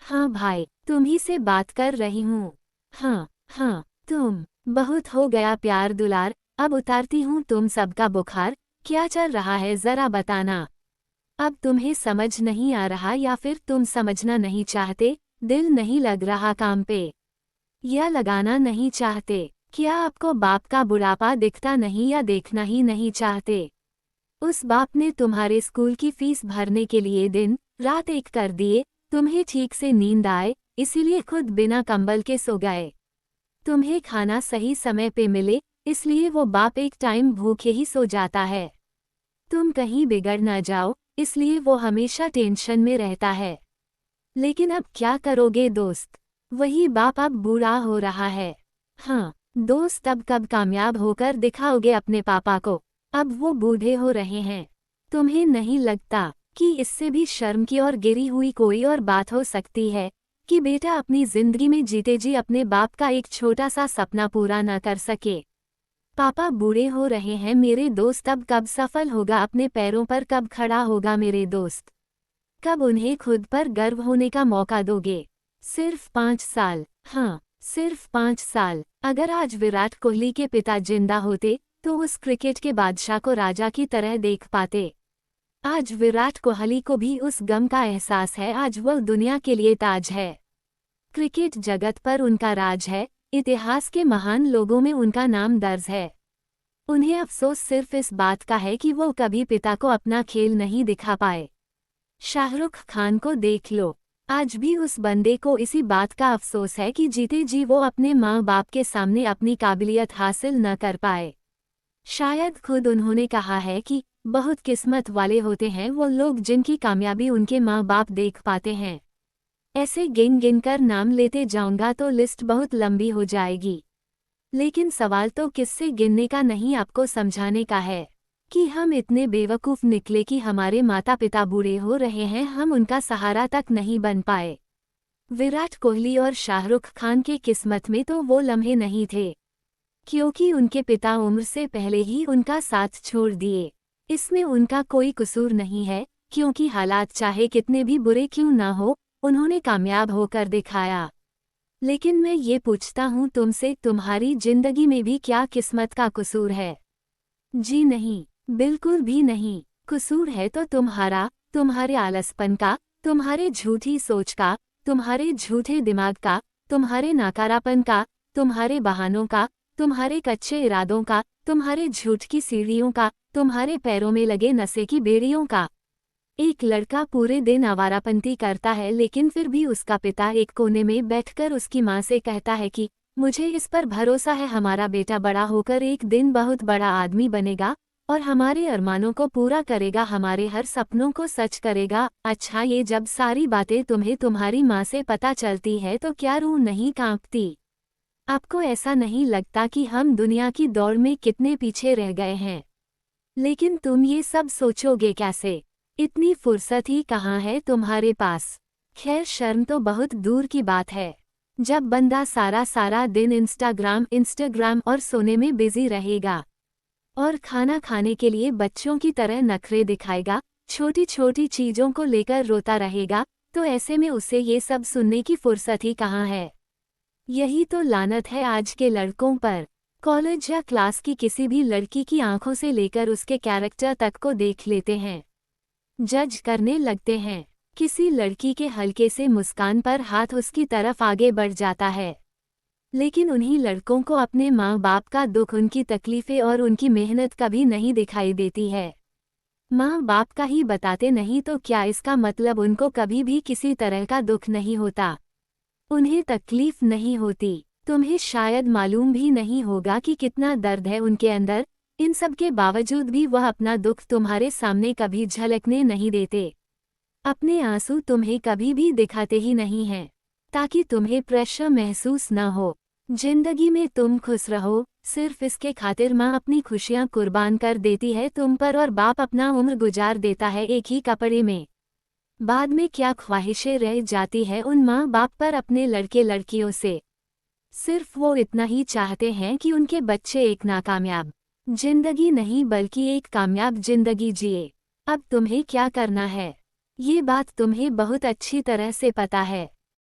हाँ भाई, तुम्ही से बात कर रही हूँ। हाँ हाँ, तुम। बहुत हो गया प्यार दुलार, अब उतारती हूँ तुम सबका बुखार। क्या चल रहा है जरा बताना। अब तुम्हें समझ नहीं आ रहा या फिर तुम समझना नहीं चाहते, दिल नहीं लग रहा काम पे, या लगाना नहीं चाहते? क्या आपको बाप का बुढ़ापा दिखता नहीं या देखना ही नहीं चाहते? उस बाप ने तुम्हारे स्कूल की फीस भरने के लिए दिन रात एक कर दिए, तुम्हें ठीक से नींद आए इसीलिए खुद बिना कंबल के सो गए। तुम्हें खाना सही समय पे मिले इसलिए वो बाप एक टाइम भूखे ही सो जाता है। तुम कहीं बिगड़ ना जाओ इसलिए वो हमेशा टेंशन में रहता है। लेकिन अब क्या करोगे दोस्त, वही बाप अब बूढ़ा हो रहा है। हाँ दोस्त, अब कब कामयाब होकर दिखाओगे अपने पापा को, अब वो बूढ़े हो रहे हैं। तुम्हें नहीं लगता कि इससे भी शर्म की और गिरी हुई कोई और बात हो सकती है कि बेटा अपनी जिंदगी में जीते जी अपने बाप का एक छोटा सा सपना पूरा न कर सके? पापा बूढ़े हो रहे हैं मेरे दोस्त, अब कब सफल होगा अपने पैरों पर, कब खड़ा होगा मेरे दोस्त, कब उन्हें खुद पर गर्व होने का मौका दोगे? सिर्फ 5 साल, हाँ सिर्फ 5 साल। अगर आज विराट कोहली के पिता जिंदा होते तो उस क्रिकेट के बादशाह को राजा की तरह देख पाते। आज विराट कोहली को भी उस गम का एहसास है, आज वह दुनिया के लिए ताज है। क्रिकेट जगत पर उनका राज है, इतिहास के महान लोगों में उनका नाम दर्ज है। उन्हें अफसोस सिर्फ इस बात का है कि वो कभी पिता को अपना खेल नहीं दिखा पाए। शाहरुख खान को देख लो, आज भी उस बंदे को इसी बात का अफसोस है कि जीते जी वो अपने माँ बाप के सामने अपनी काबिलियत हासिल न कर पाए। शायद खुद उन्होंने कहा है कि बहुत किस्मत वाले होते हैं वो लोग जिनकी कामयाबी उनके माँ बाप देख पाते हैं। ऐसे गिन गिन कर नाम लेते जाऊंगा तो लिस्ट बहुत लंबी हो जाएगी। लेकिन सवाल तो किससे गिनने का नहीं, आपको समझाने का है कि हम इतने बेवकूफ़ निकले कि हमारे माता पिता बूढ़े हो रहे हैं, हम उनका सहारा तक नहीं बन पाए। विराट कोहली और शाहरुख खान के किस्मत में तो वो लम्हे नहीं थे, क्योंकि उनके पिता उम्र से पहले ही उनका साथ छोड़ दिए। इसमें उनका कोई कसूर नहीं है, क्योंकि हालात चाहे कितने भी बुरे क्यों ना हो, उन्होंने कामयाब होकर दिखाया। लेकिन मैं ये पूछता हूँ तुमसे, तुम्हारी जिंदगी में भी क्या किस्मत का कसूर है? जी नहीं, बिल्कुल भी नहीं। कसूर है तो तुम्हारा, तुम्हारे आलसपन का, तुम्हारे झूठी सोच का, तुम्हारे झूठे दिमाग का, तुम्हारे नाकारापन का, तुम्हारे बहानों का, तुम्हारे कच्चे इरादों का, तुम्हारे झूठ की सीढ़ियों का, तुम्हारे पैरों में लगे नशे की बेड़ियों का। एक लड़का पूरे दिन आवारापंती करता है लेकिन फिर भी उसका पिता एक कोने में बैठकर उसकी माँ से कहता है कि मुझे इस पर भरोसा है हमारा बेटा बड़ा होकर एक दिन बहुत बड़ा आदमी बनेगा और हमारे अरमानों को पूरा करेगा, हमारे हर सपनों को सच करेगा। अच्छा, ये जब सारी बातें तुम्हें तुम्हारी माँ से पता चलती है तो क्या रूह नहीं कांपती? आपको ऐसा नहीं लगता कि हम दुनिया की दौड़ में कितने पीछे रह गए हैं? लेकिन तुम ये सब सोचोगे कैसे? इतनी फुर्सत ही कहाँ है तुम्हारे पास? खैर, शर्म तो बहुत दूर की बात है। जब बंदा सारा सारा दिन इंस्टाग्राम और सोने में बिजी रहेगा और खाना खाने के लिए बच्चों की तरह नखरे दिखाएगा, छोटी छोटी चीजों को लेकर रोता रहेगा, तो ऐसे में उसे ये सब सुनने की फुर्सत ही कहाँ है? यही तो लानत है आज के लड़कों पर। कॉलेज या क्लास की किसी भी लड़की की आंखों से लेकर उसके कैरेक्टर तक को देख लेते हैं, जज करने लगते हैं। किसी लड़की के हल्के से मुस्कान पर हाथ उसकी तरफ आगे बढ़ जाता है। लेकिन उन्हीं लड़कों को अपने माँ बाप का दुख, उनकी तकलीफें और उनकी मेहनत कभी नहीं दिखाई देती है। माँ बाप का ही बताते नहीं तो क्या इसका मतलब उनको कभी भी किसी तरह का दुख नहीं होता, उन्हें तकलीफ नहीं होती? तुम्हें शायद मालूम भी नहीं होगा कि कितना दर्द है उनके अंदर। इन सब के बावजूद भी वह अपना दुख तुम्हारे सामने कभी झलकने नहीं देते। अपने आंसू तुम्हें कभी भी दिखाते ही नहीं हैं, ताकि तुम्हें प्रेशर महसूस न हो। जिंदगी में तुम खुश रहो, सिर्फ इसके खातिर माँ अपनी खुशियाँ कुर्बान कर देती है तुम पर और बाप अपना उम्र गुजार देता है एक ही कपड़े में। बाद में क्या ख्वाहिशें रह जाती है उन माँ बाप पर अपने लड़के लड़कियों से? सिर्फ वो इतना ही चाहते हैं कि उनके बच्चे एक नाकामयाब जिंदगी नहीं बल्कि एक कामयाब जिंदगी जिए। अब तुम्हें क्या करना है, ये बात तुम्हें बहुत अच्छी तरह से पता है।